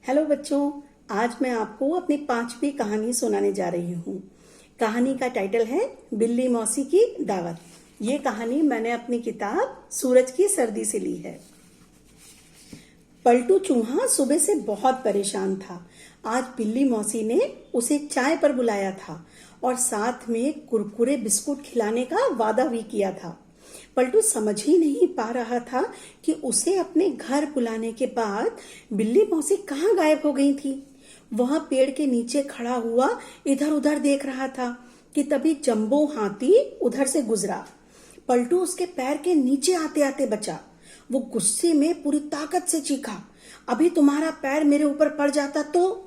Hello बच्चों, आज मैं आपको अपनी 5वीं कहानी सुनाने जा रही हूँ। कहानी का टाइटल है बिल्ली मौसी की दावत। ये कहानी मैंने अपनी किताब सूरज की सर्दी से ली है। पलटू चूहा सुबह से बहुत परेशान था। आज बिल्ली मौसी ने उसे चाय पर बुलाया था और साथ में कुरकुरे बिस्कुट खिलाने का वादा भी किया था। पलटू समझ ही नहीं पा रहा था कि उसे अपने घर बुलाने के बाद बिल्ली मौसी कहाँ गायब हो गई थी। वह पेड़ के नीचे खड़ा हुआ इधर उधर देख रहा था कि तभी जंबो हाथी उधर से गुजरा। पलटू उसके पैर के नीचे आते आते बचा। वो गुस्से में पूरी ताकत से चीखा, अभी तुम्हारा पैर मेरे ऊपर पड़ जाता तो।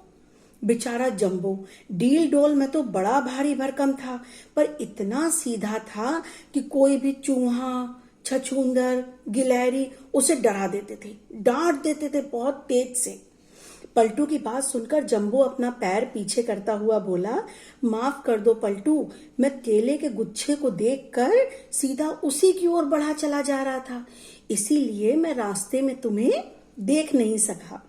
बेचारा जंबो डील डोल में तो बड़ा भारी भरकम था, पर इतना सीधा था कि कोई भी चूहा, छछूंदर, गिलहरी उसे डरा देते थे, डांट देते थे बहुत तेज से। पलटू की बात सुनकर जंबो अपना पैर पीछे करता हुआ बोला, माफ कर दो पलटू, मैं केले के गुच्छे को देखकर सीधा उसी की ओर बढ़ा चला जा रहा था, इसीलिए मैं रास्ते में तुम्हें देख नहीं सका।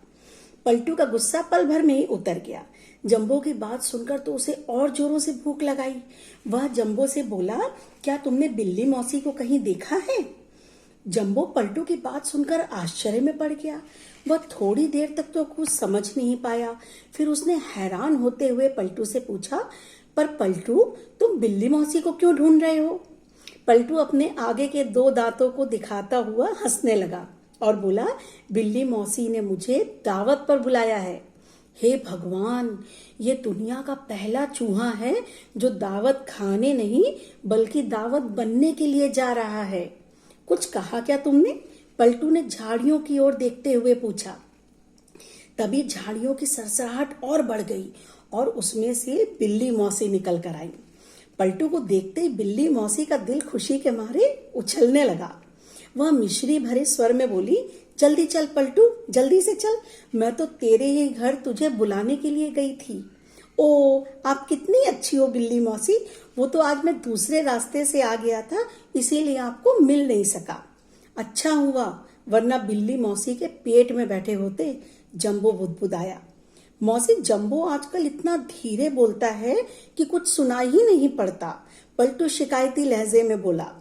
पलटू का गुस्सा पल भर में ही उतर गया। जंबो की बात सुनकर तो उसे और जोरों से भूख लगाई। वह जंबो से बोला, क्या तुमने बिल्ली मौसी को कहीं देखा है? जंबो पलटू की बात सुनकर आश्चर्य में पड़ गया। वह थोड़ी देर तक तो कुछ समझ नहीं पाया। फिर उसने हैरान होते हुए पलटू से पूछा, पर पलटू, तुम बिल्ली मौसी को क्यों ढूंढ रहे हो? पलटू अपने आगे के 2 दांतों को दिखाता हुआ हंसने लगा और बोला, बिल्ली मौसी ने मुझे दावत पर बुलाया है। हे भगवान, ये दुनिया का पहला चूहा है जो दावत खाने नहीं बल्कि दावत बनने के लिए जा रहा है। कुछ कहा क्या तुमने? पलटू ने झाड़ियों की ओर देखते हुए पूछा। तभी झाड़ियों की सरसराहट और बढ़ गई और उसमें से बिल्ली मौसी निकल कर आई। पलटू को देखते ही बिल्ली मौसी का दिल खुशी के मारे उछलने लगा। वह मिश्री भरे स्वर में बोली, जल्दी चल पलटू, जल्दी से चल, मैं तो तेरे ही घर तुझे बुलाने के लिए गई थी। ओ, आप कितनी अच्छी हो बिल्ली मौसी, वो तो आज मैं दूसरे रास्ते से आ गया था, इसीलिए आपको मिल नहीं सका। अच्छा हुआ, वरना बिल्ली मौसी के पेट में बैठे होते। जंबो बुदबुदाया। मौसी, जंबो आजकल इतना धीरे बोलता है कि कुछ सुनाई ही नहीं पड़ता। पलटू शिकायती लहजे में बोला।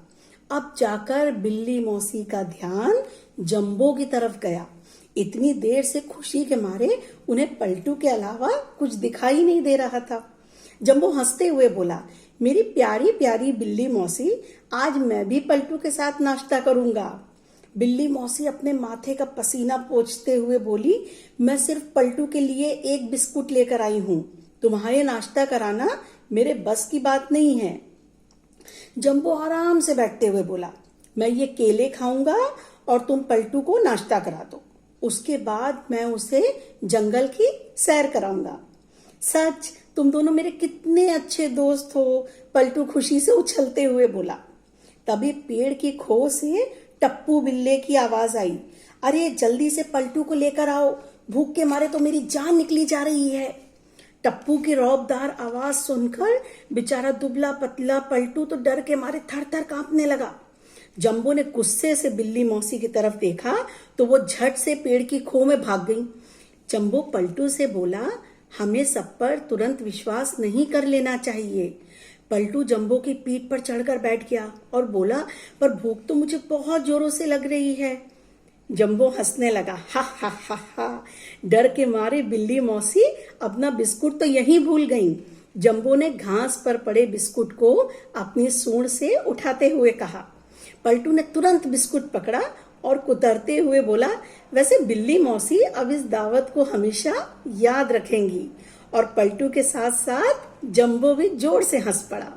अब जाकर बिल्ली मौसी का ध्यान जंबो की तरफ गया। इतनी देर से खुशी के मारे उन्हें पलटू के अलावा कुछ दिखाई नहीं दे रहा था। जंबो हंसते हुए बोला, मेरी प्यारी प्यारी बिल्ली मौसी, आज मैं भी पलटू के साथ नाश्ता करूंगा। बिल्ली मौसी अपने माथे का पसीना पोंछते हुए बोली, मैं सिर्फ पलटू के लिए एक बिस्कुट लेकर आई हूँ, तुम्हारे नाश्ता कराना मेरे बस की बात नहीं है। जंबो आराम से बैठते हुए बोला, मैं ये केले खाऊंगा और तुम पलटू को नाश्ता करा दो, उसके बाद मैं उसे जंगल की सैर कराऊंगा। सच, तुम दोनों मेरे कितने अच्छे दोस्त हो, पलटू खुशी से उछलते हुए बोला। तभी पेड़ की खो से टप्पू बिल्ले की आवाज आई, अरे जल्दी से पलटू को लेकर आओ, भूख के मारे तो मेरी जान निकली जा रही है। टप्पू की रौबदार आवाज सुनकर बेचारा दुबला पतला पलटू तो डर के मारे थर थर कांपने लगा। जंबो ने गुस्से से बिल्ली मौसी की तरफ देखा तो वो झट से पेड़ की खो में भाग गई। जंबो पलटू से बोला, हमें सब पर तुरंत विश्वास नहीं कर लेना चाहिए। पलटू जंबो की पीठ पर चढ़कर बैठ गया और बोला, पर भूख तो मुझे बहुत जोरों से लग रही है। जंबो हंसने लगा, हा हा हा हा। डर के मारे बिल्ली मौसी अपना बिस्कुट तो यहीं भूल गईं। जंबो ने घास पर पड़े बिस्कुट को अपनी सूंड से उठाते हुए कहा। पलटू ने तुरंत बिस्कुट पकड़ा और कुतरते हुए बोला, वैसे बिल्ली मौसी अब इस दावत को हमेशा याद रखेंगी। और पलटू के साथ साथ जंबो भी जोर से हंस पड़ा।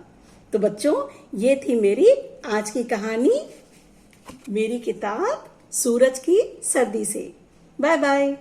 तो बच्चों, ये थी मेरी आज की कहानी, मेरी किताब सूरज की सर्दी से। Bye bye.